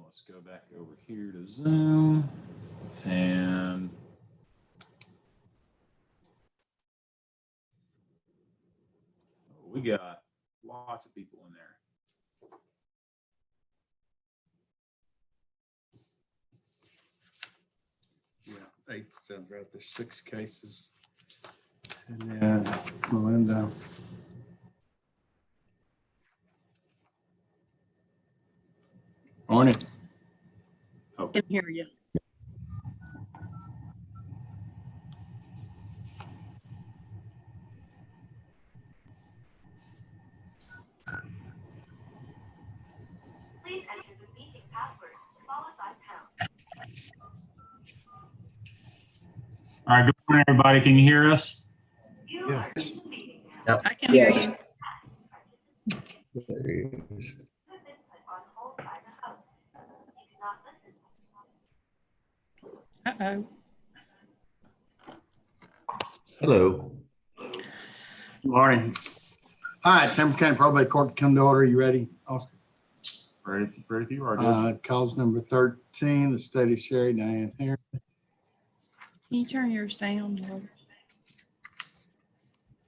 Let's go back over here to Zoom, and we got lots of people in there. Yeah, 8 sounds right. There's 6 cases. And then Melinda. Morning. I can hear you. Please enter the meeting password followed by pound. All right, good morning, everybody. Can you hear us? You Yes. are in the meeting now. Yep. I can hear you. There he is. You've been put on hold by the host. You cannot listen. Hello. Good morning. All right, Thames County Probate Court come to order. You ready, Austin? Ready if you are. Good. Calls number 13, the state of Sherry Diane Heron. Can you turn yours down, George?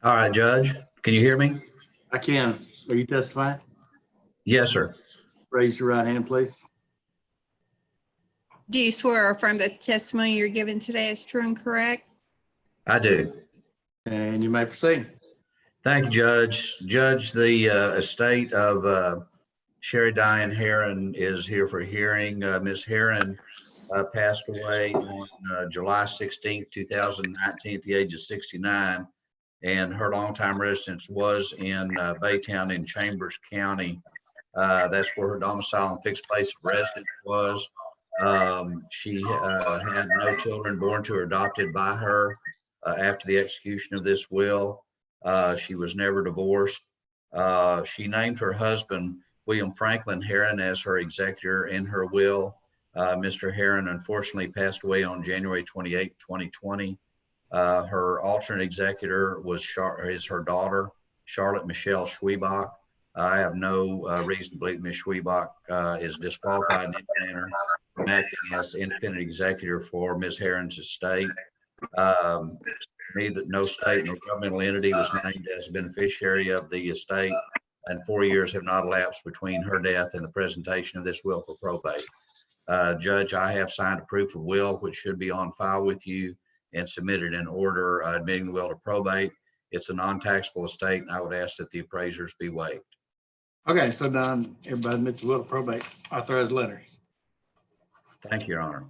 All right, Judge, can you hear me? I can. Are you testifying? Yes, sir. Raise your right hand, please. Do you swear or affirm that the testimony you're giving today is true and correct? I do. And you may proceed. Thank you, Judge. Judge, the estate of Sherry Diane Heron is here for hearing. Ms. Heron passed away on July 16th, 2019 at the age of 69. And her longtime residence was in Baytown in Chambers County. That's where her domicile and fixed place of residence was. She had no children born to or adopted by her after the execution of this will. She was never divorced. She named her husband, William Franklin Heron, as her executor in her will. Mr. Heron unfortunately passed away on January 28, 2020. Her alternate executor is her daughter, Charlotte Michelle Schwiebach. I have no reason to believe Ms. Schwiebach is disqualified in any manner from acting as independent executor for Ms. Heron's estate. No state, no governmental entity was named as a beneficiary of the estate, and 4 years have not elapsed between her death and the presentation of this will for probate. Judge, I have signed a proof of will, which should be on file with you, and submitted an order admitting the will to probate. It's a non-taxable estate, and I would ask that the appraisers be waived. Okay, so Don, everybody admit the will to probate, authorized letters. Thank you, Your Honor.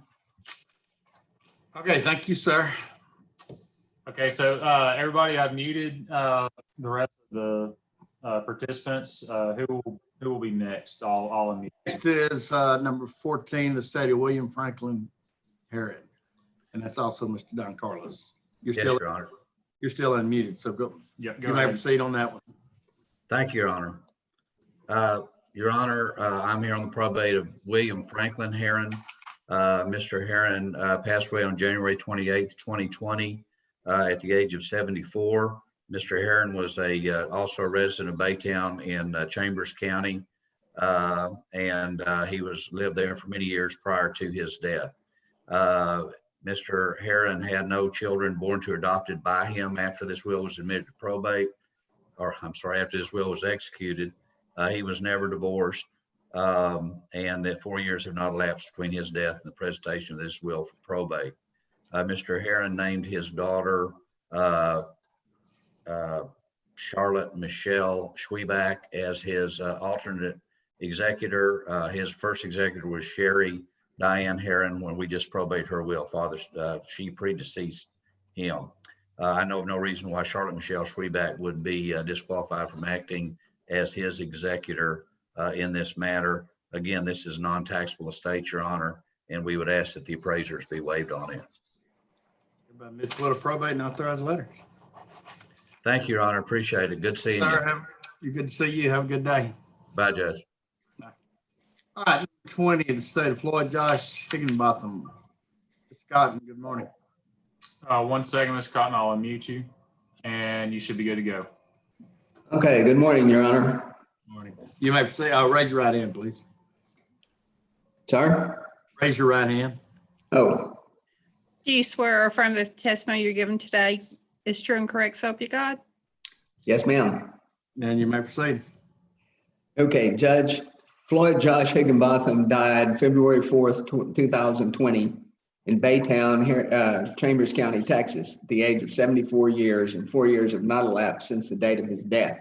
Okay, thank you, sir. Okay, so everybody, I've muted the rest of the participants. Who will be next? I'll unmute. Next is number 14, the state of William Franklin Heron. And that's also Mr. Don Carlos. Yes, Your Honor. You're still unmuted, so go. Yeah, You may proceed on that one. Thank you, Your Honor. Your Honor, I'm here on the probate of William Franklin Heron. Mr. Heron passed away on January 28th, 2020 at the age of 74. Mr. Heron was also a resident of Baytown in Chambers County, and he lived there for many years prior to his death. Mr. Heron had no children born to or adopted by him after this will was admitted to probate, or I'm sorry, after this will was executed. He was never divorced, and that 4 years have not elapsed between his death and the presentation of this will for probate. Mr. Heron named his daughter Charlotte Michelle Schwiebach as his alternate executor. His first executor was Sherry Diane Heron when we just probated her will. She predeceased him. I know of no reason why Charlotte Michelle Schwiebach would be disqualified from acting as his executor in this matter. Again, this is non-taxable estate, Your Honor, and we would ask that the appraisers be waived on it. Everybody admit the will to probate and authorized letters. Thank you, Your Honor. Appreciate it. Good seeing you. You're good to see you. Have a good day. Bye, Judge. All right, number 20, the state of Floyd, Josh Higginbotham. Mr. Cotton, good morning. 1 second, Mr. Cotton. I'll unmute you, and you should be good to go. Okay, good morning, Your Honor. Good morning. You may proceed. Raise your right hand, please. Sir? Raise your right hand. Oh, Do you swear or affirm the testimony you're giving today is true and correct, so help you God? yes, ma'am. And you may proceed. Okay, Judge Floyd Josh Higginbotham died February 4th, 2020 in Baytown, Chambers County, Texas, at the age of 74 years, and 4 years have not elapsed since the date of his death.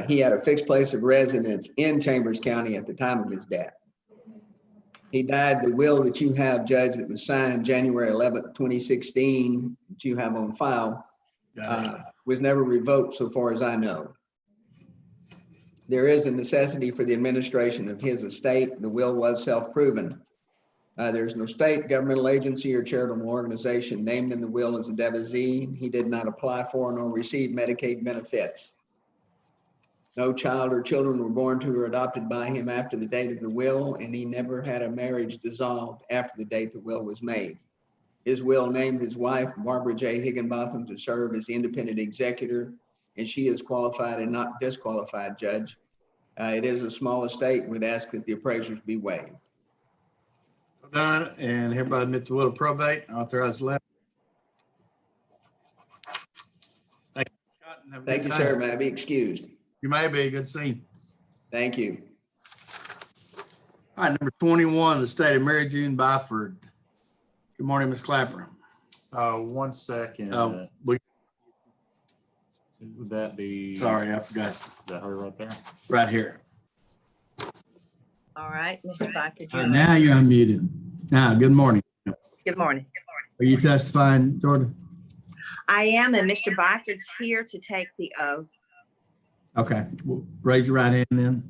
He had a fixed place of residence in Chambers County at the time of his death. He died, the will that you have, Judge, that was signed January 11th, 2016, that you have on file, was never revoked so far as I know. There is a necessity for the administration of his estate. The will was self-proven. There's no state, governmental agency, or charitable organization named in the will as a devotee. He did not apply for nor receive Medicaid benefits. No child or children were born to or adopted by him after the date of the will, and he never had a marriage dissolved after the date the will was made. His will named his wife, Barbara J. Higginbotham, to serve as the independent executor, and she is qualified and not disqualified, Judge. It is a small estate and would ask that the appraisers be waived. Done, and hereby admit the will of probate, authorize the letter. Thank you. Scott, and have a Thank good you, day. sir. May I be excused? You may be. Good seeing you. Thank you. All right, number 21, the state of Mary June Byford. Good morning, Ms. Clapper. 1 second. Oh, Would that be? sorry, I forgot. Is that her right there? Right here. All right, Mr. Byford. All right, now you're unmuted. Now, good morning. Good morning. Are you testifying, Jordan? I am, and Mr. Byford's here to take the oath. Okay, well, raise your right hand then,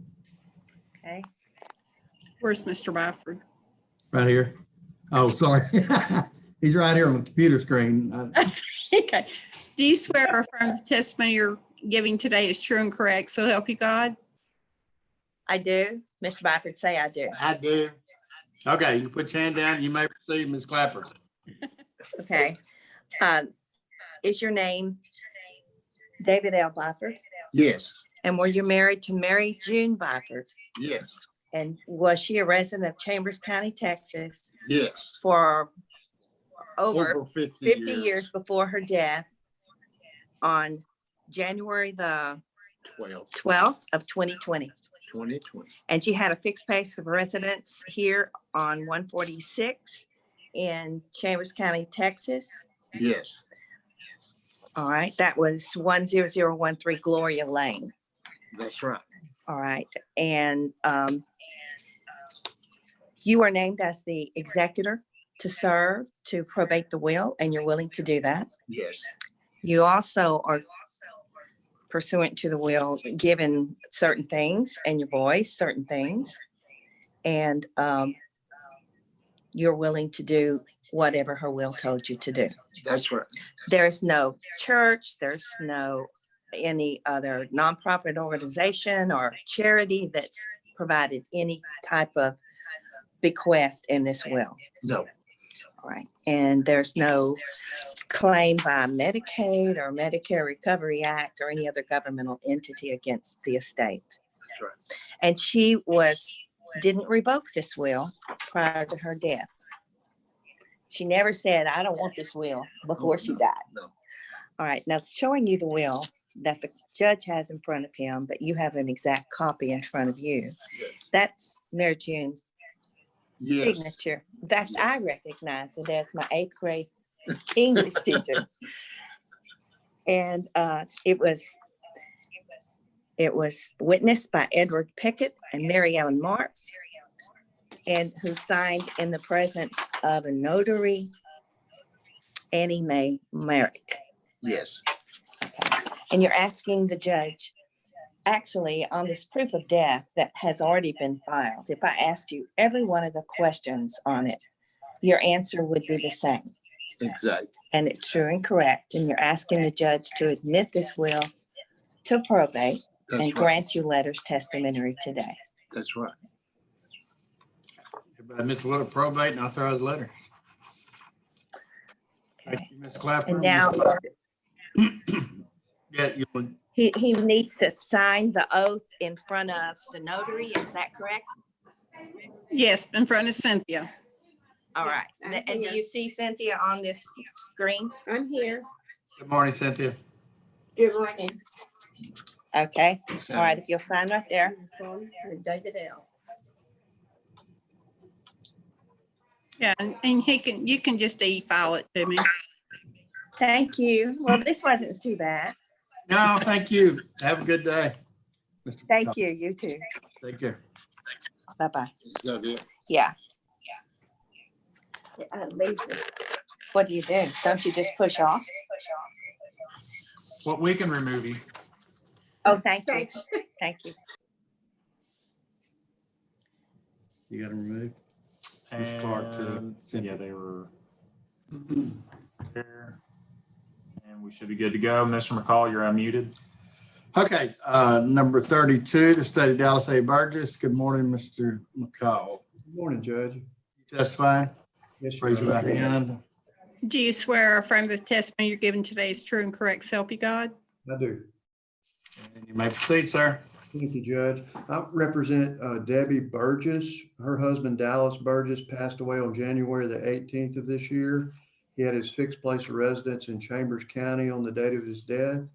Okay. Where's Mr. Byford? right here. Oh, sorry. He's right here on the computer screen. Okay. Do you swear or affirm the testimony you're giving today is true and correct, so help you God? I do. Mr. Byford, say I do. I do. Okay, you put your hand down. You may proceed, Ms. Clapper. Okay. Is your name David L. Byford? Yes. And were you married to Mary June Byford? Yes. And was she a resident of Chambers County, Texas Yes. for over 50 years before her death on January the 12th of 2020? 2020. And she had a fixed place of residence here on 146 in Chambers County, Texas. Yes. All right, that was 10013 Gloria Lane. That's right. All right, and you are named as the executor to serve to probate the will, and you're willing to do that. Yes. You also are pursuant to the will, given certain things, and your voice, certain things. And you're willing to do whatever her will told you to do. That's right. There's no church, there's no any other nonprofit organization or charity that's provided any type of bequest in this will. No. All right. And there's no claim by Medicaid or Medicare Recovery Act or any other governmental entity against the estate. That's right. And she didn't revoke this will prior to her death. She never said, I don't want this will before she died. No. All right. Now it's showing you the will that the judge has in front of him, but you have an exact copy in front of you. Yes. That's Mary June's Yes. signature. That I recognize it as my 8th grade English teacher. And it was witnessed by Edward Pickett and Mary Ellen Marks, and who signed in the presence of a notary, Annie Mae Merrick. Yes. And you're asking the judge, actually, on this proof of death that has already been filed, if I asked you every one of the questions on it, your answer would be the same. Exactly. And it's true and correct. And you're asking the judge to admit this will to probate and grant you letters testamentary today. That's right. Everybody admit the will of probate and authorize letters. Thank Okay. you, Ms. Clapper. And now Yeah, you would. he needs to sign the oath in front of the notary. Is that correct? Yes, in front of Cynthia. All right. I'm And do here. you see Cynthia on this screen? I'm here. Good morning, Cynthia. Good morning. Okay. All right. If you'll sign right there. And David L. Yeah, and you can just e-file it to me. Thank you. Well, this wasn't too bad. No, thank you. Have a good day. Mr. Thank McCall. you. You too. Take care. Bye-bye. Is that it? Yeah. Leave. What do? Don't you just push off? Well, we can remove you. Oh, thank you. Thank you. You got to remove. Ms. Clark to And, Cynthia. yeah, they were there. And we should be good to go. Mr. McCall, you're unmuted. Okay, number 32, the state of Dallas A. Burgess. Good morning, Mr. McCall. Good morning, Judge. You testifying? Yes, Your Raise your Honor. right hand. Do you swear or affirm the testimony you're giving today is true and correct, so help you God? I do. And you may proceed, sir. Thank you, Judge. I represent Debbie Burgess. Her husband, Dallas Burgess, passed away on January the 18th of this year. He had his fixed place of residence in Chambers County on the date of his death.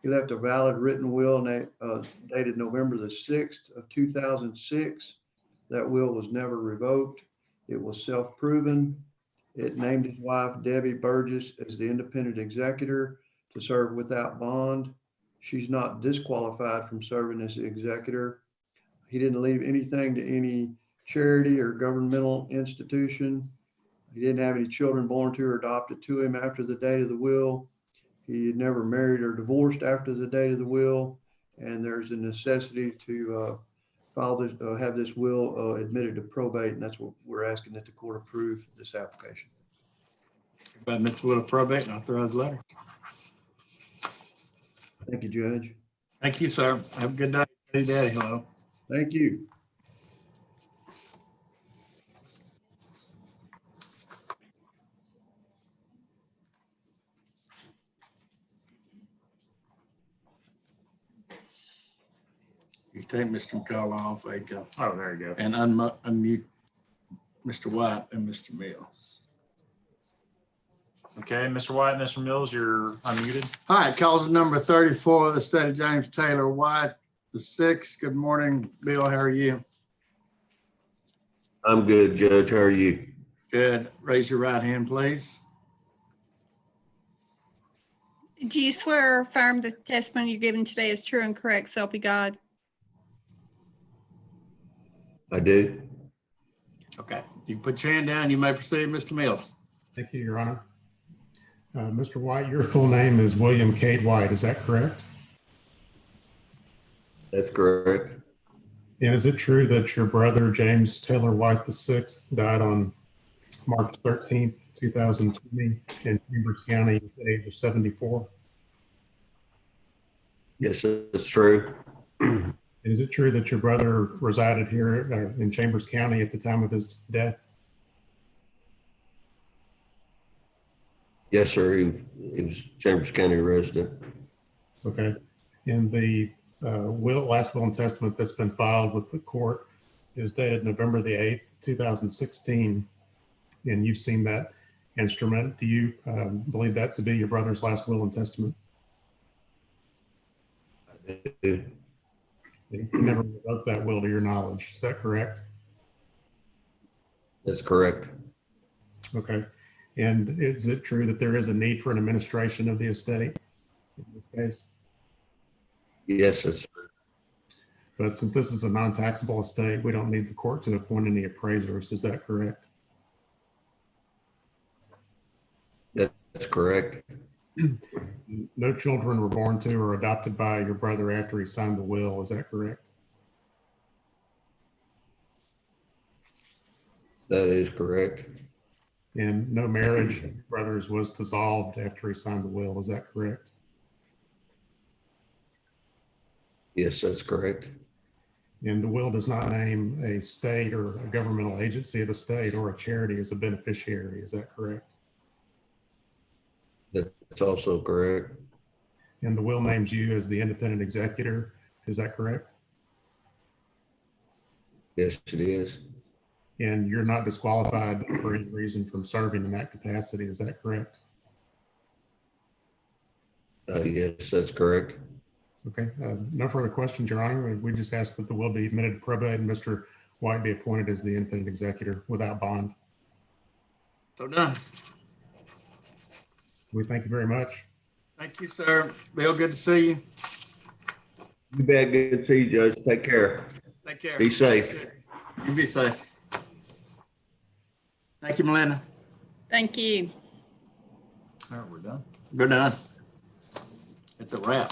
He left a valid written will dated November the 6th of 2006. That will was never revoked. It was self-proven. It named his wife, Debbie Burgess, as the independent executor to serve without bond. She's not disqualified from serving as the executor. He didn't leave anything to any charity or governmental institution. He didn't have any children born to or adopted to him after the date of the will. He had never married or divorced after the date of the will. And there's a necessity to have this will admitted to probate. And that's what we're asking that the court approve this application. By Mr. Will of probate and authorize letter. Thank you, Judge. Thank you, sir. Have a good day. Hey, Daddy, hello. Thank you. You take Mr. McCall off, there you go. Oh, there you go. And unmute Mr. White and Mr. Mills. Okay, Mr. White, Mr. Mills, you're unmuted. All right, calls number 34, the state of James Taylor White, the sixth. Good morning, Bill. How are you? I'm good, Judge. How are you? Good. Raise your right hand, please. Do you swear or affirm the testimony you're giving today is true and correct, so help you God? I do. Okay, you can put your hand down. You may proceed, Mr. Mills. Thank you, Your Honor. Mr. White, your full name is William Cade White, is that correct? That's correct. And is it true that your brother, James Taylor White VI, died on March 13th, 2020 in Chambers County at the age of 74? Yes, that's true. And is it true that your brother resided here in Chambers County at the time of his death? Yes, sir. He was Chambers County resident. Okay. And the last will and testament that's been filed with the court is dated November the 8th, 2016. And you've seen that instrument. Do you believe that to be your brother's last will and testament? I do. You never revoked that will to your knowledge. Is that correct? That's correct. Okay. And is it true that there is a need for an administration of the estate in this case? Yes, that's true. But since this is a non-taxable estate, we don't need the court to appoint any appraisers. Is that correct? That's correct. No children were born to or adopted by your brother after he signed the will. Is that correct? That is correct. And no marriage of your brother's was dissolved after he signed the will. Is that correct? Yes, that's correct. And the will does not name a state or a governmental agency of a state or a charity as a beneficiary. Is that correct? That's also correct. And the will names you as the independent executor. Is that correct? Yes, it is. and you're not disqualified for any reason from serving in that capacity. Is that correct? Yes, that's correct. Okay, no further questions, Your Honor. We just ask that the will be admitted to probate and Mr. White be appointed as the independent executor without bond. So done. We thank you very much. Thank you, sir. Bill, good to see you. You bet. Good to see you, Judge. Take care. Take care. Be safe. You be safe. Thank you, Melinda. Thank you. All right, we're done. We're done. It's a wrap.